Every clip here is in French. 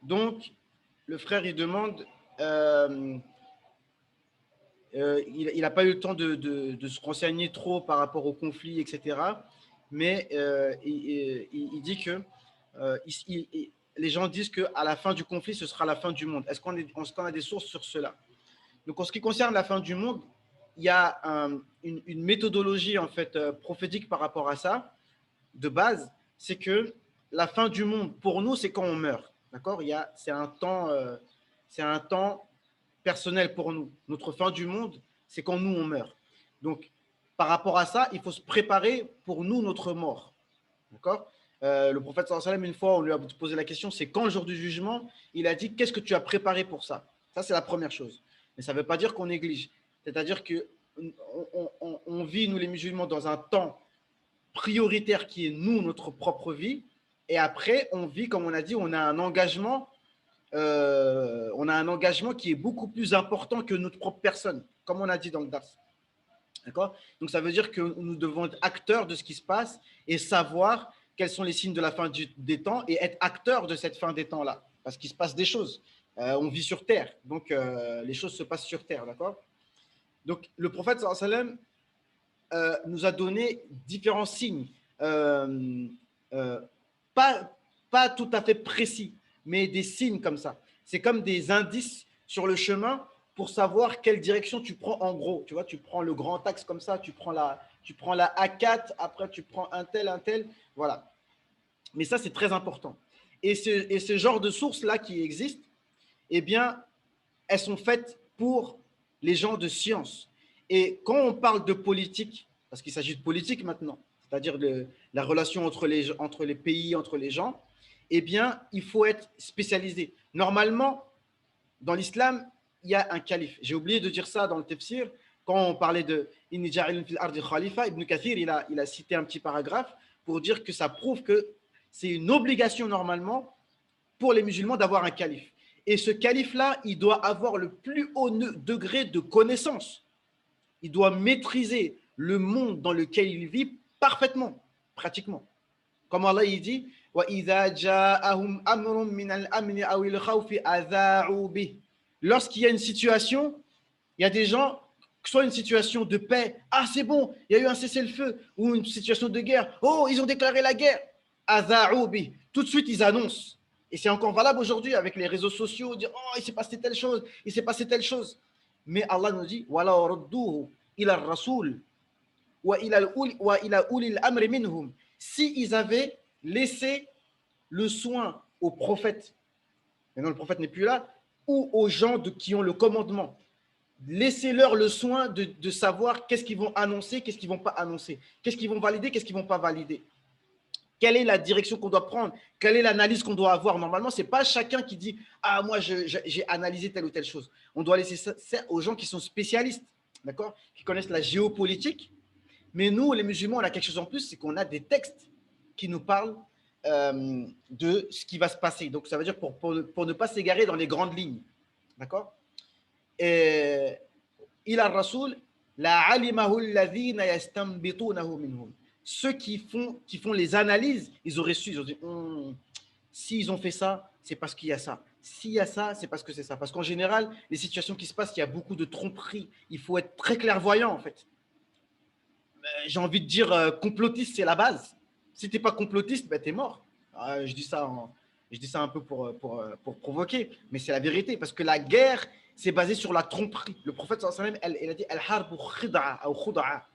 Donc, le frère, il demande, il n'a pas eu le temps de se renseigner trop par rapport au conflit, etc. Mais il dit que les gens disent qu'à la fin du conflit, ce sera la fin du monde. Est-ce qu'on a des sources sur cela? Donc, en ce qui concerne la fin du monde, il y a une méthodologie en fait prophétique par rapport à ça, de base, c'est que la fin du monde, pour nous, c'est quand on meurt. D'accord? C'est un temps personnel pour nous. Notre fin du monde, c'est quand nous, on meurt. Donc, par rapport à ça, il faut se préparer pour nous, notre mort. D'accord? Le prophète sallallahu alayhi wa sallam, une fois, on lui a posé la question, c'est quand le jour du jugement? Il a dit, qu'est-ce que tu as préparé pour ça? Ça, c'est la première chose. Mais ça ne veut pas dire qu'on néglige. C'est-à-dire qu'on vit, nous les musulmans, dans un temps prioritaire qui est nous, notre propre vie. Et après, on vit, comme on a dit, on a un engagement qui est beaucoup plus important que notre propre personne, comme on a dit dans le DAS. D'accord? Donc, ça veut dire que nous devons être acteurs de ce qui se passe et savoir quels sont les signes de la fin des temps et être acteurs de cette fin des temps-là. Parce qu'il se passe des choses. On vit sur Terre. Donc, les choses se passent sur Terre. D'accord? Donc, le prophète, sallallahu alayhi wa sallam, nous a donné différents signes, pas tout à fait précis, mais des signes comme ça. C'est comme des indices sur le chemin pour savoir quelle direction tu prends en gros. Tu vois, tu prends le grand axe comme ça, tu prends la A4, après tu prends un tel, voilà. Mais ça, c'est très important. Et ce genre de sources-là qui existent, eh bien, elles sont faites pour les gens de science. Et quand on parle de politique, parce qu'il s'agit de politique maintenant, c'est-à-dire la relation entre les pays, entre les gens, eh bien, il faut être spécialisé. Normalement, dans l'islam, il y a un calife. J'ai oublié de dire ça dans le tafsir. Quand on parlait de Inni ja'ilun fil ardi khalifa, Ibn Kathir, il a cité un petit paragraphe pour dire que ça prouve que c'est une obligation normalement pour les musulmans d'avoir un calife. Et ce calife-là, il doit avoir le plus haut degré de connaissance. Il doit maîtriser le monde dans lequel il vit parfaitement, pratiquement. Comme Allah il dit, lorsqu'il y a une situation, il y a des gens, soit une situation de paix, ah c'est bon, il y a eu un cessez-le-feu, ou une situation de guerre, oh ils ont déclaré la guerre, tout de suite ils annoncent. Et c'est encore valable aujourd'hui avec les réseaux sociaux, dire oh il s'est passé telle chose, il s'est passé telle chose. Mais Allah nous dit, si ils avaient laissé le soin aux prophètes, maintenant le prophète n'est plus là, ou aux gens qui ont le commandement, laissez-leur le soin de savoir qu'est-ce qu'ils vont annoncer, qu'est-ce qu'ils ne vont pas annoncer, qu'est-ce qu'ils vont valider, qu'est-ce qu'ils ne vont pas valider. Quelle est la direction qu'on doit prendre? Quelle est l'analyse qu'on doit avoir? Normalement, ce n'est pas chacun qui dit « Ah, moi, j'ai analysé telle ou telle chose ». On doit laisser ça aux gens qui sont spécialistes, d'accord, qui connaissent la géopolitique. Mais nous, les musulmans, on a quelque chose en plus, c'est qu'on a des textes qui nous parlent de ce qui va se passer. Donc, ça veut dire pour ne pas s'égarer dans les grandes lignes, d'accord. Il a rasoul la alimahu alladhina yastanbitunahu minhum. Ceux qui font les analyses, ils auraient su, ils ont dit s'ils ont fait ça, c'est parce qu'il y a ça. S'il y a ça, c'est parce que c'est ça. Parce qu'en général, les situations qui se passent, il y a beaucoup de tromperies. Il faut être très clairvoyant, en fait. J'ai envie de dire, complotiste, c'est la base. Si tu n'es pas complotiste, ben, tu es mort. Je dis ça un peu pour provoquer, mais c'est la vérité. Parce que la guerre, c'est basé sur la tromperie. Le prophète, sallallahu alayhi wa sallam, il a dit Al-harbu khid'a ou khud'a.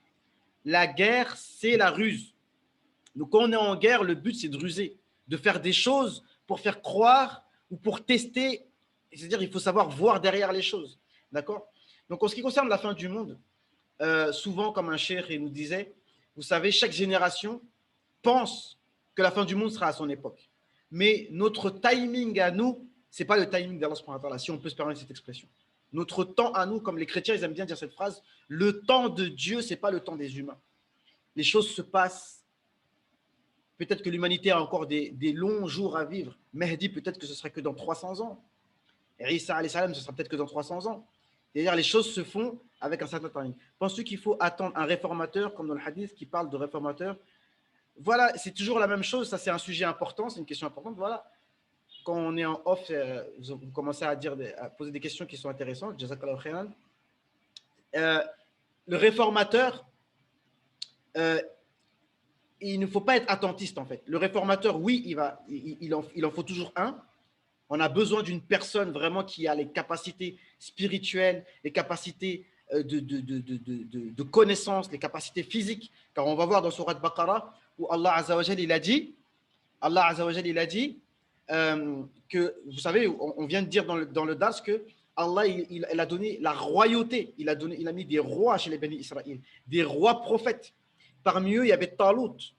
La guerre, c'est la ruse. Donc, quand on est en guerre, le but, c'est de ruser, de faire des choses pour faire croire ou pour tester. C'est-à-dire, il faut savoir voir derrière les choses. D'accord? Donc, en ce qui concerne la fin du monde, souvent, comme un cheikh nous disait, vous savez, chaque génération pense que la fin du monde sera à son époque. Mais notre timing à nous, ce n'est pas le timing d'Allah subhanahu wa ta'ala, si on peut se permettre cette expression. Notre temps à nous, comme les chrétiens, ils aiment bien dire cette phrase, le temps de Dieu, ce n'est pas le temps des humains. Les choses se passent. Peut-être que l'humanité a encore des longs jours à vivre. Mehdi, peut-être que ce sera que dans 300 ans. Et Isa alayhi salam, ce sera peut-être que dans 300 ans. C'est-à-dire les choses se font avec un certain timing. Penses-tu qu'il faut attendre un réformateur, comme dans le hadith qui parle de réformateur? Voilà, c'est toujours la même chose. Ça, c'est un sujet important, c'est une question importante. Voilà. quand on est en off, vous commencez à poser des questions qui sont intéressantes. Jazakallahu khairan. Le réformateur, il ne faut pas être attentiste en fait. Le réformateur, oui, il en faut toujours un. On a besoin d'une personne vraiment qui a les capacités spirituelles, les capacités de connaissance, les capacités physiques. Car on va voir dans Surat Baqarah où Allah Azza wa Jal, il a dit, que, vous savez, on vient de dire dans le Dars que Allah, il a donné la royauté. Il a mis des rois chez les bénis Israël, des rois prophètes. Parmi eux, il y avait Talut.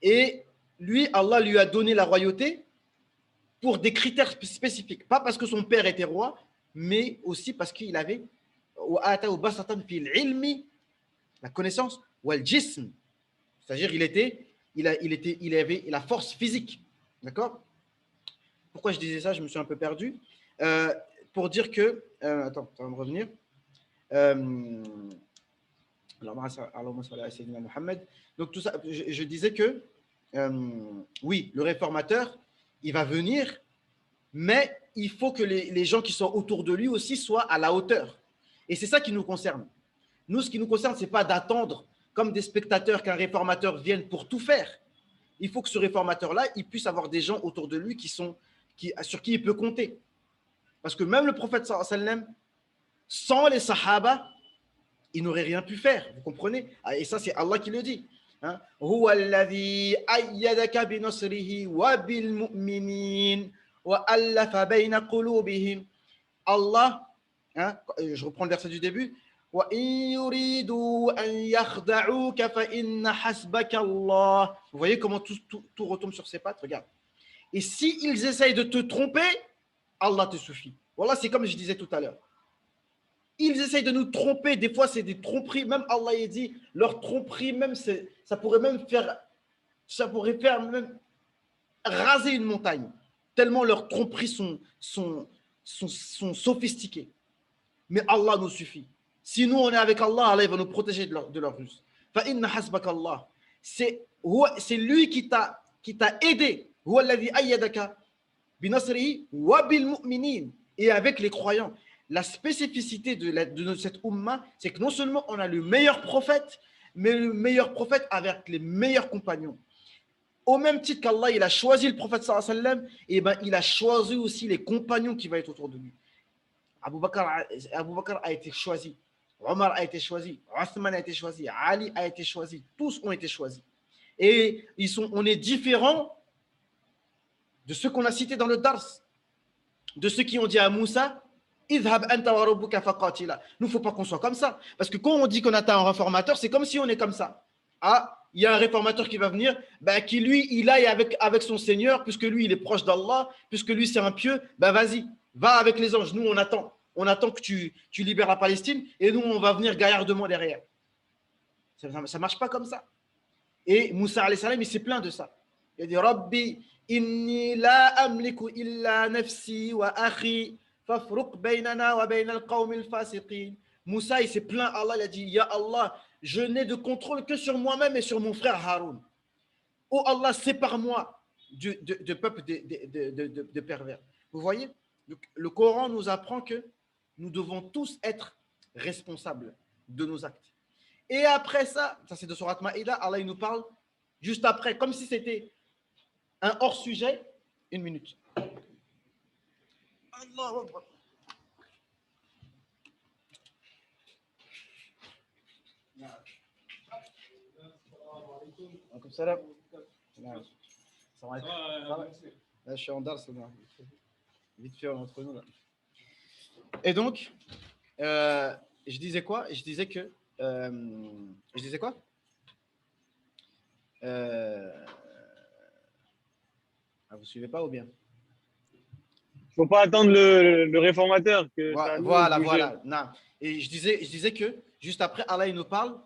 Et lui, Allah lui a donné la royauté pour des critères spécifiques. Pas parce que son père était roi, mais aussi parce qu'il avait la connaissance, c'est-à-dire il avait la force physique. D'accord? Pourquoi je disais ça? Je me suis un peu perdu. Pour dire que... attends, ça va me revenir. Donc tout ça, je disais que oui, le réformateur, il va venir, mais il faut que les gens qui sont autour de lui aussi soient à la hauteur. Et c'est ça qui nous concerne. Nous, ce qui nous concerne, ce n'est pas d'attendre comme des spectateurs qu'un réformateur vienne pour tout faire. Il faut que ce réformateur-là, il puisse avoir des gens autour de lui sur qui il peut compter. Parce que même le prophète sallallahu alayhi wa sallam, sans les sahaba, il n'aurait rien pu faire. Vous comprenez? Et ça, c'est Allah qui le dit. هو الذي أيدك بنصره وبالمؤمنين وألف بين قلوبهم. Allah, je reprends le verset du début. وإن يريدوا أن يخدعوك فإن حسبك الله. Vous voyez comment tout retombe sur ses pattes? Regarde. Et s'ils essayent de te tromper, Allah te suffit. Voilà, c'est comme je disais tout à l'heure. Ils essayent de nous tromper. Des fois, c'est des tromperies. Même Allah a dit, leur tromperie, même, ça pourrait faire même raser une montagne. Tellement leurs tromperies sont sophistiquées. Mais Allah nous suffit. Si nous, on est avec Allah, Allah va nous protéger de leur ruse. فَإِنَّ حَسْبَكَ اللَّهُ. C'est lui qui t'a aidé. هُوَ الَّذِي أَيَّدَكَ بِنَصْرِهِ وَبِالْمُؤْمِنِينَ. Et avec les croyants. La spécificité de cette umma, c'est que non seulement on a le meilleur prophète, mais le meilleur prophète avec les meilleurs compagnons. Au même titre qu'Allah, il a choisi le prophète sallallahu alayhi wa sallam, et ben il a choisi aussi les compagnons qui vont être autour de lui. Abu Bakr a été choisi, Omar a été choisi, Othman a été choisi, Ali a été choisi, tous ont été choisis. Et on est différents de ceux qu'on a cités dans le Dars, de ceux qui ont dit à Moussa, idhab anta wa rabbuka faqatila. Nous, il ne faut pas qu'on soit comme ça. Parce que quand on dit qu'on attend un réformateur, c'est comme si on est comme ça. Ah, il y a un réformateur qui va venir, qui lui, il aille avec son Seigneur, puisque lui, il est proche d'Allah, puisque lui, c'est un pieux, vas-y, va avec les anges. Nous, on attend. On attend que tu libères la Palestine, et nous, on va venir gaillardement derrière. Ça ne marche pas comme ça. Et Moussa, alayhi salam, il s'est plaint de ça. Il a dit, Rabbi, inni la amliku illa nafsi wa akhi. Moussa, il s'est plaint à Allah, il a dit, Ya Allah, je n'ai de contrôle que sur moi-même et sur mon frère Haroun. Oh Allah, sépare-moi de peuple de pervers. Vous voyez? Donc, le Coran nous apprend que nous devons tous être responsables de nos actes. Et après ça c'est de Surat Maïda, Allah il nous parle juste après, comme si c'était un hors-sujet. Une minute. Allah Akbar. Comme ça là. Là, je suis en Dars. Vite fait entre nous là. Et donc, je disais quoi? Je disais que. Je disais quoi? Vous suivez pas ou bien? Faut pas attendre le réformateur. Voilà. Non. Et je disais que juste après, Allah il nous parle,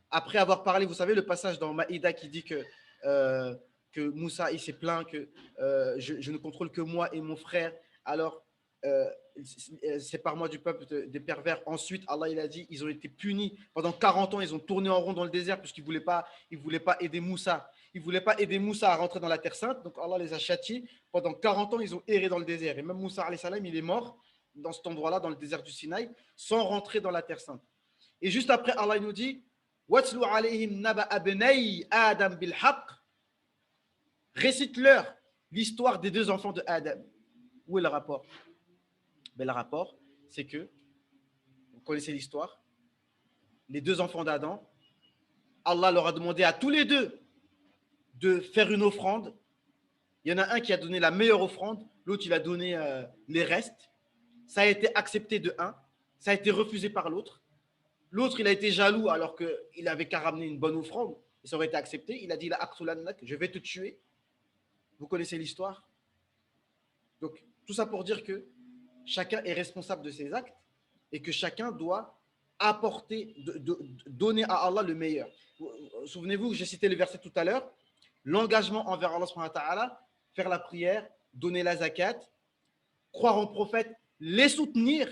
après avoir parlé, vous savez, le passage dans Maïda qui dit que Moussa il s'est plaint que je ne contrôle que moi et mon frère, alors sépare-moi du peuple des pervers. Ensuite, Allah il a dit, ils ont été punis pendant 40 ans, ils ont tourné en rond dans le désert puisqu'ils ne voulaient pas aider Moussa. Ils ne voulaient pas aider Moussa à rentrer dans la Terre Sainte. Donc Allah les a châtiés. Pendant 40 ans, ils ont erré dans le désert. Et même Moussa, alayhi salam, il est mort dans cet endroit-là, dans le désert du Sinaï, sans rentrer dans la Terre Sainte. Et juste après, Allah nous dit Watlu alayhim naba abnei Adam bil haqq. Récite-leur l'histoire des deux enfants de Adam. Où est le rapport? Ben, le rapport, c'est que, vous connaissez l'histoire, les deux enfants d'Adam, Allah leur a demandé à tous les deux de faire une offrande. Il y en a un qui a donné la meilleure offrande, l'autre il a donné les restes. Ça a été accepté de un, ça a été refusé par l'autre. L'autre il a été jaloux alors qu'il avait qu'à ramener une bonne offrande et ça aurait été accepté. Il a dit la aqtulannak, je vais te tuer. Vous connaissez l'histoire. Donc tout ça pour dire que chacun est responsable de ses actes et que chacun doit apporter, donner à Allah le meilleur. Souvenez-vous que j'ai cité le verset tout à l'heure, l'engagement envers Allah subhanahu wa ta'ala, faire la prière, donner la zakat, croire en prophète, les soutenir.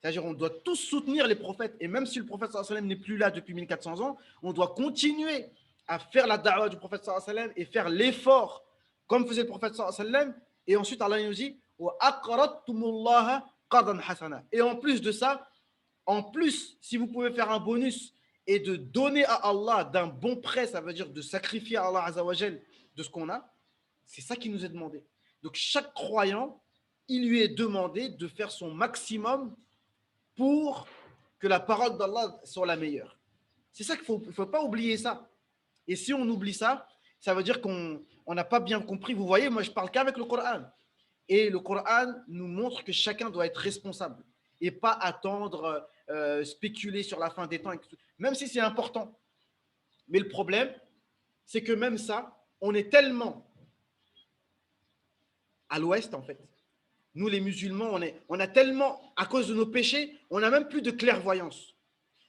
C'est-à-dire on doit tous soutenir les prophètes. Et même si le prophète sallallahu alayhi wa sallam n'est plus là depuis 1400 ans, on doit continuer à faire la da'wah du prophète sallallahu alayhi wa sallam et faire l'effort comme faisait le prophète sallallahu alayhi wa sallam. Et ensuite Allah nous dit et en plus de ça, en plus, si vous pouvez faire un bonus et de donner à Allah d'un bon prêt, ça veut dire de sacrifier à Allah Azzawajal de ce qu'on a, c'est ça qui nous est demandé. Donc chaque croyant, il lui est demandé de faire son maximum pour que la parole d'Allah soit la meilleure. C'est ça qu'il ne faut pas oublier ça. Et si on oublie ça, ça veut dire qu'on n'a pas bien compris. Vous voyez, moi je parle qu'avec le Coran. Et le Coran nous montre que chacun doit être responsable et pas attendre, spéculer sur la fin des temps, même si c'est important. Mais le problème, c'est que même ça, on est tellement à l'ouest, en fait. Nous, les musulmans, on a tellement, à cause de nos péchés, on n'a même plus de clairvoyance.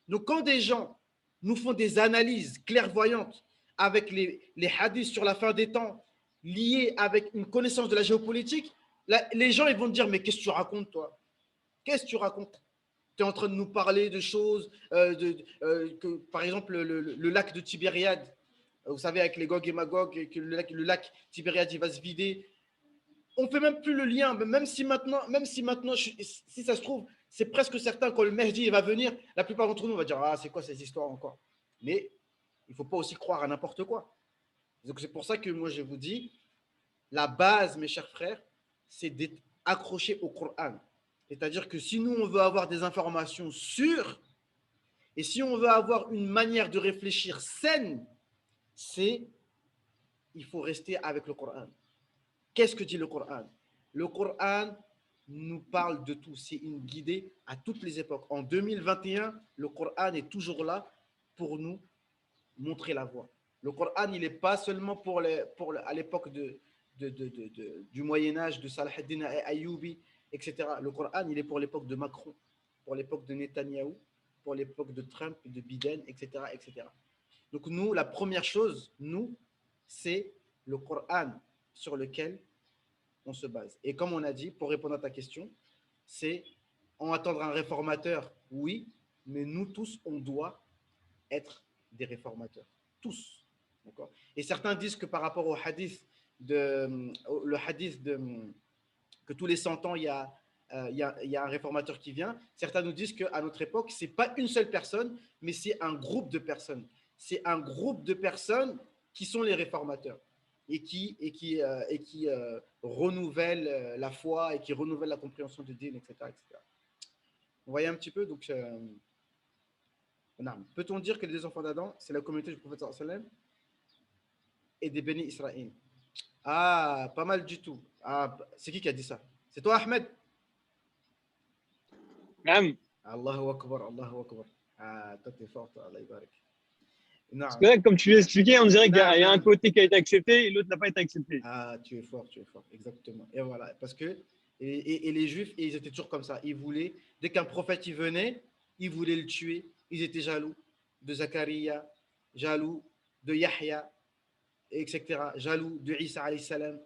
Donc, quand des gens nous font des analyses clairvoyantes avec les hadiths sur la fin des temps, liés avec une connaissance de la géopolitique, là, les gens ils vont te dire, mais qu'est-ce que tu racontes, toi? Qu'est-ce que tu racontes? Tu es en train de nous parler de choses, que, par exemple, le lac de Tibériade, vous savez, avec les Gog et Magog, et que le lac Tibériade il va se vider. On ne fait même plus le lien, même si maintenant, si ça se trouve, c'est presque certain quand le Mahdi va venir, la plupart d'entre nous, on va dire, ah, c'est quoi ces histoires encore? Mais il ne faut pas aussi croire à n'importe quoi. Donc c'est pour ça que moi, je vous dis, la base, mes chers frères, c'est d'être accroché au Coran. C'est-à-dire que si nous, on veut avoir des informations sûres, et si on veut avoir une manière de réfléchir saine, il faut rester avec le Coran. Qu'est-ce que dit le Coran? Le Coran nous parle de tout. C'est une guidée à toutes les époques. En 2021, le Coran est toujours là pour nous montrer la voie. Le Coran, il n'est pas seulement à l'époque du Moyen-Âge, de Salah ad-Din Ayyubi, etc. Le Coran, il est pour l'époque de Macron, pour l'époque de Netanyahou, pour l'époque de Trump, de Biden, etc., etc. Donc nous, la première chose, c'est le Coran sur lequel on se base. Et comme on a dit, pour répondre à ta question, c'est en attendre un réformateur, oui, mais nous tous, on doit être des réformateurs. Tous. D'accord. Et certains disent que par rapport au hadith, que tous les 100 ans, il y a un réformateur qui vient. Certains nous disent qu'à notre époque, ce n'est pas une seule personne, mais c'est un groupe de personnes. C'est un groupe de personnes qui sont les réformateurs et qui renouvellent la foi et qui renouvellent la compréhension de Din, etc., etc. Vous voyez un petit peu, donc, peut-on dire que les deux enfants d'Adam, c'est la communauté du prophète sallallahu alayhi wa sallam et des bénis Israël? Ah, pas mal du tout. Ah, c'est qui a dit ça? C'est toi, Ahmed? Naam. Allahu Akbar, Allahu Akbar. Ah, toi, t'es fort, toi, Allah yabarak. Parce que là, comme tu l'as expliqué, on dirait qu'il y a Non. un côté qui a été accepté et l'autre n'a pas été accepté. Ah, tu es fort, exactement. Et voilà, parce que et les Juifs, ils étaient toujours comme ça. Ils voulaient, dès qu'un prophète y venait, ils voulaient le tuer. Ils étaient jaloux de Zacharia, jaloux de Yahya, etc. Jaloux de Isa alayhi salam.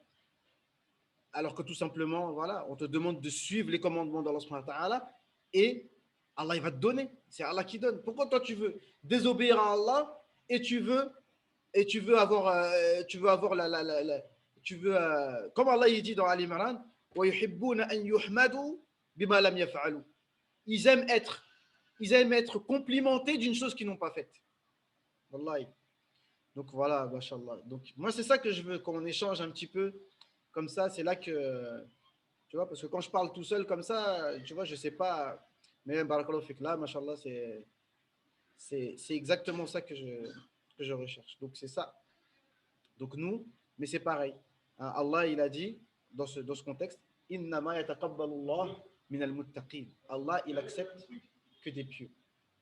Alors que tout simplement, voilà, on te demande de suivre les commandements d'Allah subhanahu wa ta'ala et Allah il va te donner. C'est Allah qui donne. Pourquoi toi tu veux désobéir à Allah et tu veux et tu veux avoir, comme Allah il dit dans Ali Imran, وَيُحِبُّونَ أَن يُحْمَدُوا بِمَا لَمْ يَفْعَلُوا. Ils aiment être complimentés d'une chose qu'ils n'ont pas faite. Wallahi. Donc voilà, mashallah. Donc moi c'est ça que je veux qu'on échange un petit peu comme ça, c'est là que tu vois, parce que quand je parle tout seul comme ça, tu vois, je sais pas, mais barakallahu fik là, mashallah, c'est exactement ça que je recherche. Donc c'est ça. Donc nous, mais c'est pareil. Hein, Allah, il a dit dans ce contexte, Innama yataqabbalullah min al-muttaqin. Allah, il accepte que des pieux.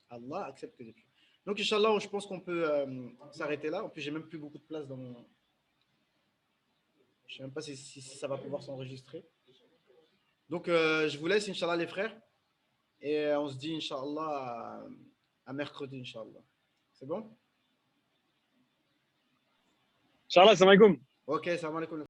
Allah accepte que des pieux. Donc, Inch'Allah, je pense qu'on peut s'arrêter là. En plus, j'ai même plus beaucoup de place dans mon. Je ne sais même pas si ça va pouvoir s'enregistrer. Donc, je vous laisse, Inch'Allah, les frères. Et on se dit, Inch'Allah, à mercredi, Inch'Allah. C'est bon? Inch'Allah, salam alaikum. Ok, salam alaikum.